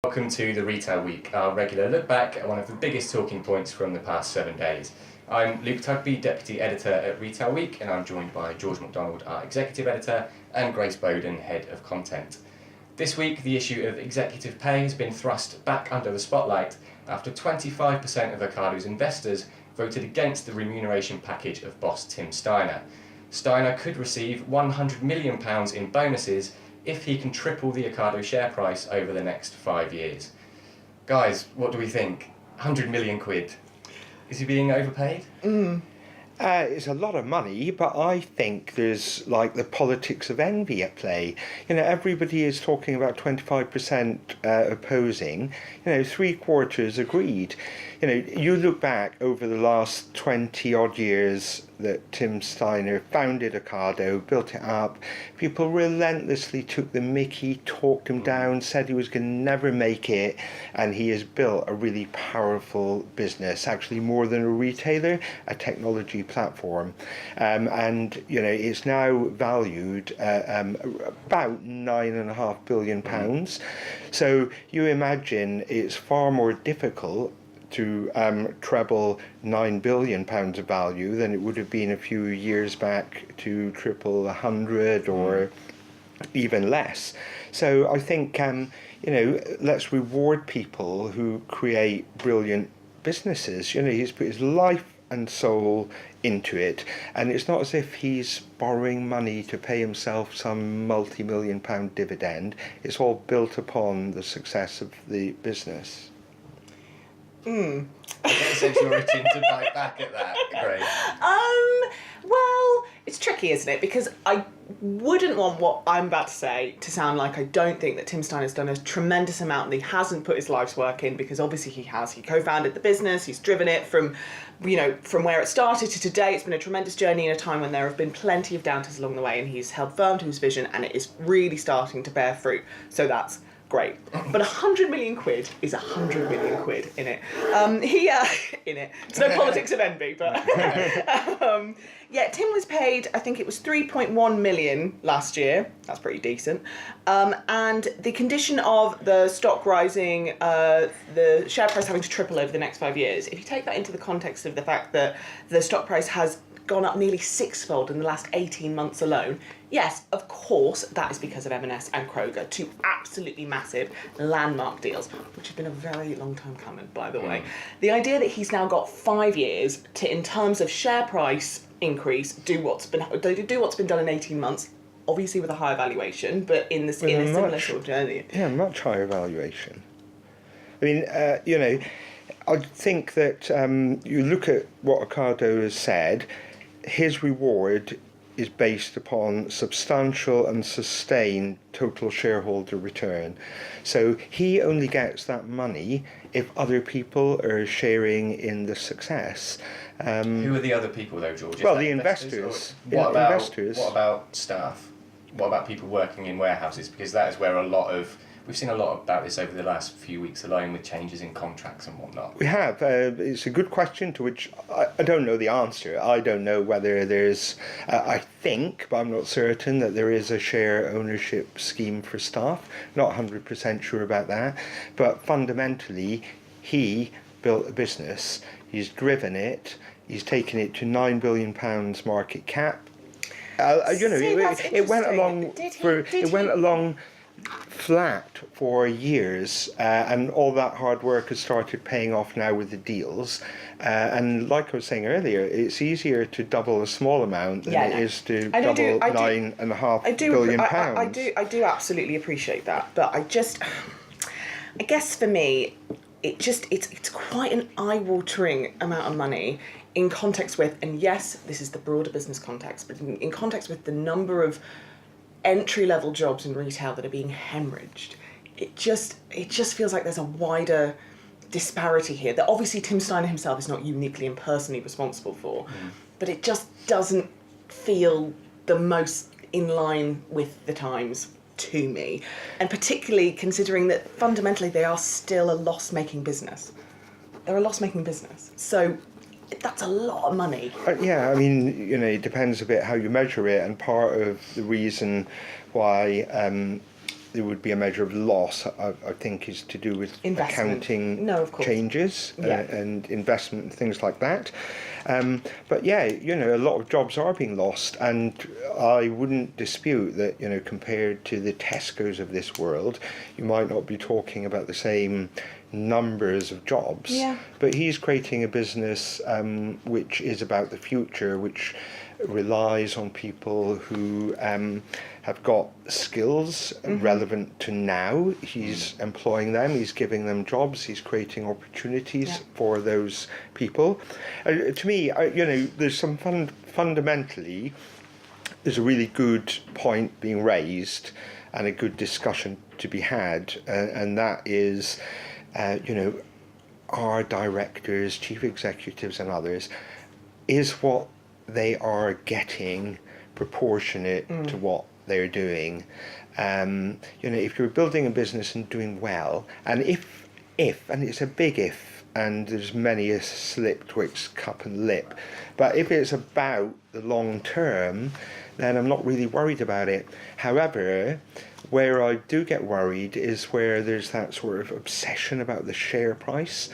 Welcome to the Retail Week, our regular look back at one of the biggest talking points from the past 7 days. I'm Luke Tugby, Deputy Editor at Retail Week, and I'm joined by George MacDonald, our Executive Editor, and Grace Bowden, Head of Content. This week, the issue of executive pay has been thrust back under the spotlight after 25% of Ocado's investors voted against the remuneration package of boss Tim Steiner. Steiner could receive £100 million in bonuses if he can triple the Ocado share price over the next 5 years. Guys, what do we think? 100 million quid. Is he being overpaid? It's a lot of money, but I think there's like the politics of envy at play. You know, everybody is talking about 25% opposing. You know, 3/4 agreed. You know, you look back over the last 20 odd years that Tim Steiner founded Ocado, built it up. People relentlessly took the mickey, talked him down, said he was going to never make it, and he has built a really powerful business, actually more than a retailer, a technology platform. And, you know, it's now valued about £9.5 billion. So you imagine it's far more difficult to treble £9 billion of value than it would have been a few years back to triple 100 or even less. So I think, you know, let's reward people who create brilliant businesses. You know, he's put his life and soul into it, and it's not as if he's borrowing money to pay himself some multi-million pound dividend. It's all built upon the success of the business. I get a sense you're itching to bite back at that, Grace. Well, it's tricky, isn't it? Because I wouldn't want what I'm about to say to sound like I don't think that Tim Steiner's done a tremendous amount and he hasn't put his life's work in, because obviously he has. He co-founded the business, he's driven it from, you know, from where it started to today. It's been a tremendous journey in a time when there have been plenty of doubters along the way, and he's held firm to his vision, and it is really starting to bear fruit. So that's great. But 100 million quid is 100 million quid in it. In it. It's no politics of envy, but yeah, Tim was paid, I think it was 3.1 million last year. That's pretty decent. And the condition of the stock rising, the share price having to triple over the next 5 years, if you take that into the context of the fact that the stock price has gone up nearly sixfold in the last 18 months alone. Yes, of course, that is because of M&S and Kroger, two absolutely massive landmark deals, which have been a very long time coming, by the way. The idea that he's now got 5 years to, in terms of share price increase, do what's been done in 18 months, obviously with a higher valuation, but in a similar sort of journey. Yeah, much higher valuation. I mean, you know, I think that you look at what Ocado has said, his reward is based upon substantial and sustained total shareholder return. So he only gets that money if other people are sharing in the success. Who are the other people though, George? Well, the investors. What about staff? What about people working in warehouses? Because that is where we've seen a lot about this over the last few weeks alone, with changes in contracts and whatnot. We have. It's a good question to which I don't know the answer. I don't know whether there's, I think, but I'm not certain, that there is a share ownership scheme for staff. Not 100% sure about that. But fundamentally, he built a business, he's driven it, he's taken it to £9 billion market cap. You know, it went along it went along flat for years, and all that hard work has started paying off now with the deals. And like I was saying earlier, it's easier to double a small amount than it is to double £9.5 billion. I do absolutely appreciate that, but I guess for me, it's quite an eye-watering amount of money in context with, and yes, this is the broader business context, but in context with the number of entry-level jobs in retail that are being hemorrhaged. It just feels like there's a wider disparity here that obviously Tim Steiner himself is not uniquely and personally responsible for, but it just doesn't feel the most in line with the times to me, and particularly considering that fundamentally they are still a loss-making business. They're a loss-making business, so that's a lot of money. Yeah, I mean, you know, it depends a bit how you measure it, and part of the reason why there would be a measure of loss, I think, is to do with Investment. accounting No, of course. changes Yeah. and investment and things like that. But yeah, a lot of jobs are being lost, and I wouldn't dispute that, compared to the Tesco's of this world, you might not be talking about the same numbers of jobs. Yeah. But he's creating a business which is about the future, which relies on people who have got skills relevant to now. He's employing them, he's giving them jobs, he's creating opportunities for those people. To me, there's some fundamentally, there's a really good point being raised and a good discussion to be had, and that is, our directors, chief executives and others, is what they are getting proportionate to what they're doing? If you're building a business and doing well, and if, and it's a big if, and there's many a slip twixt cup and lip, but if it's about the long term, then I'm not really worried about it. However, where I do get worried is where there's that sort of obsession about the share price,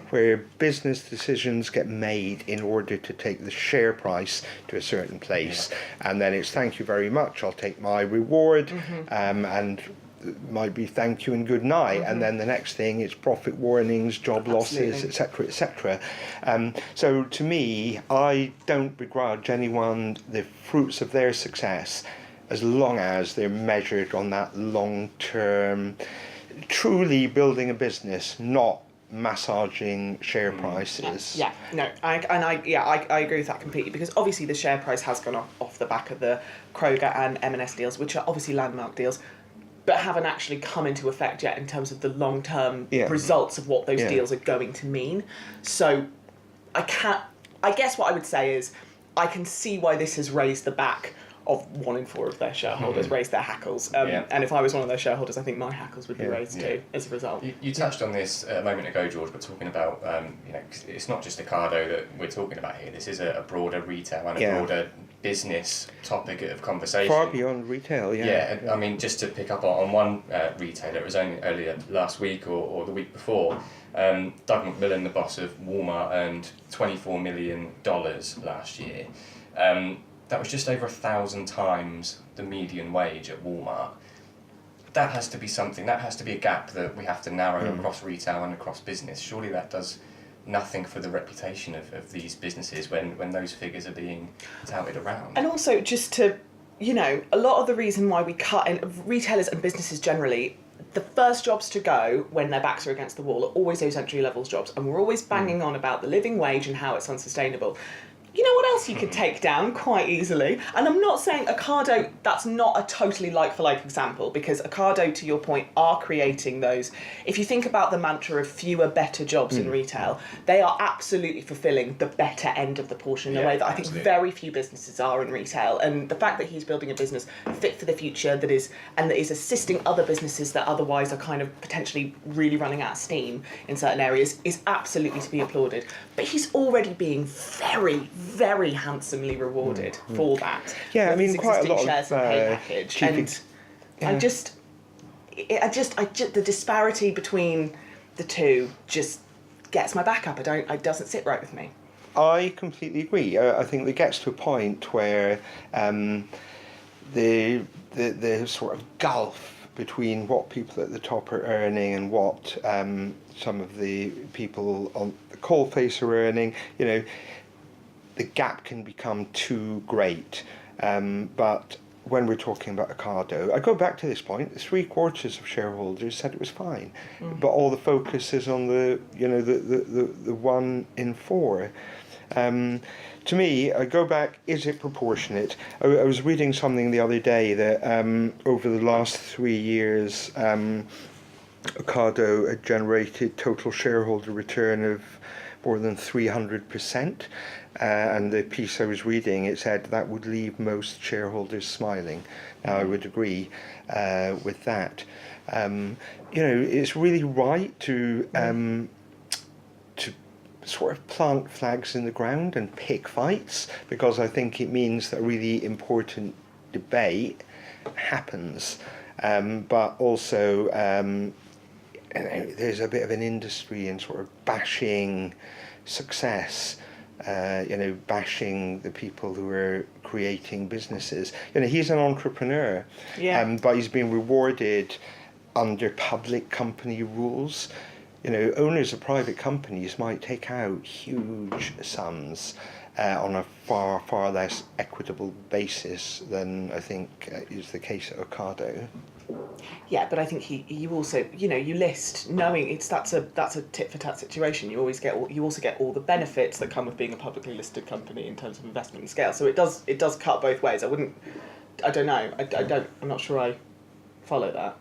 where business decisions get made in order to take the share price to a certain place, and then it's thank you very much, I'll take my reward, and it might be thank you and good night, and then the next thing it's profit warnings, job losses, etc., etc. So to me, I don't begrudge anyone the fruits of their success, as long as they're measured on that long-term, truly building a business, not massaging share prices. Yeah, no, I agree with that completely, because obviously the share price has gone off the back of the Kroger and M&S deals, which are obviously landmark deals, but haven't actually come into effect yet in terms of the long-term results of what those deals are going to mean. So I guess what I would say is I can see why this has raised the back of 1 in 4 of their shareholders, raised their hackles. And if I was one of their shareholders, I think my hackles would be raised too as a result. You touched on this a moment ago, George, but talking about, it's not just Ocado that we're talking about here. This is a broader retail and a broader business topic of conversation. Far beyond retail, I mean, just to pick up on one retailer, it was only earlier last week or the week before, Doug McMillan, the boss of Walmart, earned $24 million last year. That was just over 1,000 times the median wage at Walmart. That has to be something, that has to be a gap that we have to narrow across retail and across business. Surely that does nothing for the reputation of these businesses when those figures are being touted around. And also, just to, a lot of the reason why we cut, and retailers and businesses generally, the first jobs to go when their backs are against the wall are always those entry levels jobs, and we're always banging on about the living wage and how it's unsustainable. You know what else you could take down quite easily? And I'm not saying Ocado, that's not a totally like-for-like example, because Ocado, to your point, are creating those. If you think about the mantra of fewer, better jobs in retail, they are absolutely fulfilling the better end of the portion in a way that I think very few businesses are in retail. And the fact that he's building a business fit for the future that is assisting other businesses that otherwise are kind of potentially really running out of steam in certain areas is absolutely to be applauded. But he's already being very, very handsomely rewarded for that. Yeah, I mean, quite a lot shares of and pay package. And the disparity between the two just gets my back up. It doesn't sit right with me. I completely agree. I think it gets to a point where the sort of gulf between what people at the top are earning and what some of the people on the coalface are earning, the gap can become too great. But when we're talking about Ocado, I go back to this point, 3/4 of shareholders said it was fine. But all the focus is on the 1 in 4. To me, I go back, is it proportionate? I was reading something the other day that over the last 3 years, Ocado had generated total shareholder return of more than 300%. And the piece I was reading, it said that would leave most shareholders smiling. Now, I would agree with that. It's really right to sort of plant flags in the ground and pick fights, because I think it means that a really important debate happens. but also there's a bit of an industry in sort of bashing success. Bashing the people who are creating businesses. He's an entrepreneur, but he's being rewarded under public company rules. Owners of private companies might take out huge sums on a far, far less equitable basis than I think is the case at Ocado. Yeah, but I think you also you list knowing that's a tit for tat situation. You also get all the benefits that come with being a publicly listed company in terms of investment and scale. So it does cut both ways. I don't know. I'm not sure I follow that.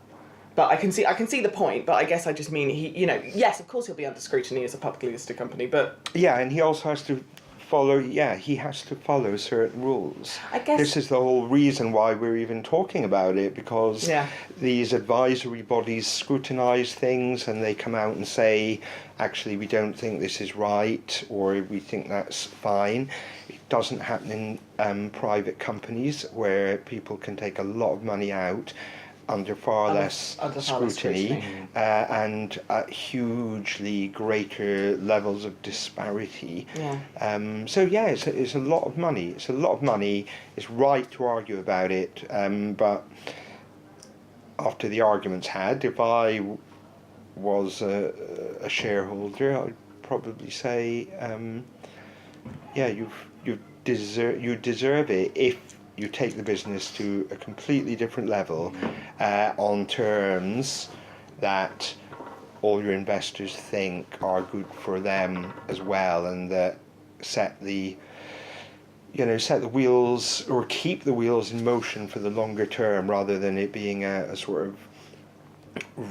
But I can see the point. But I guess I just mean yes, of course he'll be under scrutiny as a publicly listed company. But yeah, and he also has to follow. Yeah, he has to follow certain rules. I guess this is the whole reason why we're even talking about it, because these advisory bodies scrutinise things and they come out and say, actually, we don't think this is right, or we think that's fine. It doesn't happen in private companies where people can take a lot of money out under far less scrutiny and at hugely greater levels of disparity. It's a lot of money. It's a lot of money. It's right to argue about it, but after the argument's had, if I was a shareholder, I'd probably say, you deserve it if you take the business to a completely different level on terms that all your investors think are good for them as well, and that set the wheels, or keep the wheels in motion for the longer term, rather than it being a sort of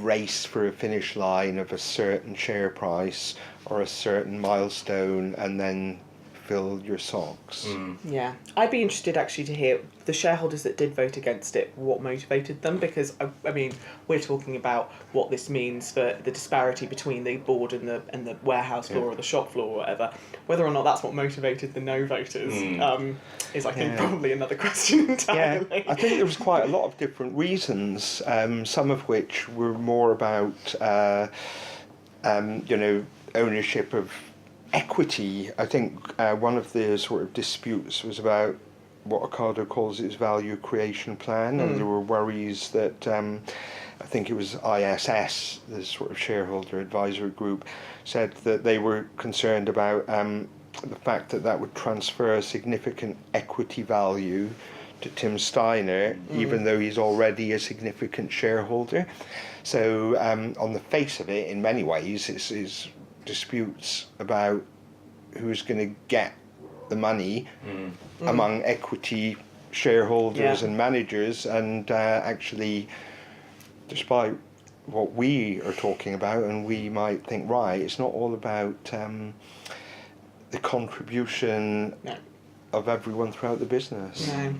race for a finish line of a certain share price or a certain milestone and then fill your socks. Yeah, I'd be interested actually to hear the shareholders that did vote against it, what motivated them, because I mean we're talking about what this means for the disparity between the board and the warehouse floor or the shop floor or whatever. Whether or not that's what motivated the no voters is I think probably another question entirely. Yeah, I think there was quite a lot of different reasons, some of which were more about ownership of equity. I think one of the sort of disputes was about what Ocado calls its value creation plan, and there were worries that I think it was ISS, the sort of shareholder advisory group, said that they were concerned about the fact that would transfer a significant equity value to Tim Steiner, even though he's already a significant shareholder. So on the face of it, in many ways, it's disputes about who's going to get the money among equity shareholders and managers, and actually, despite what we are talking about, and we might think, right, it's not all about the contribution of everyone throughout the business. No.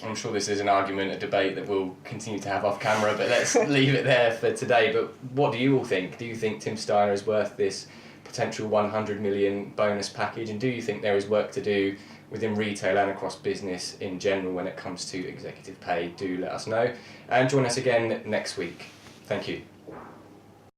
I'm sure this is an argument, a debate that we'll continue to have off camera, but let's leave it there for today. But what do you all think? Do you think Tim Steiner is worth this potential 100 million bonus package, and do you think there is work to do within retail and across business in general when it comes to executive pay? Do let us know, and join us again next week. Thank you.